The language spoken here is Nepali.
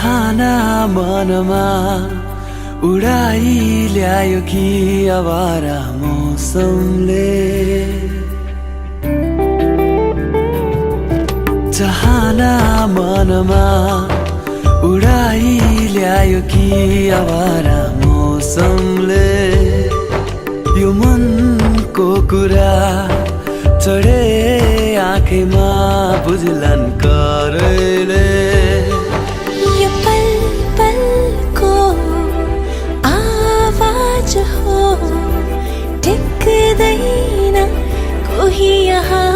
चाहना मनमा उडाई ल्यायो कि आवारा मौसमले चाहना मनमा उडाई ल्यायो कि आवारा मौसमले यो मनको कुरा चढे आँखैमा बुझ्लान् करैले यो पल पलको आवाज हो टिक्दैन कोही यहाँ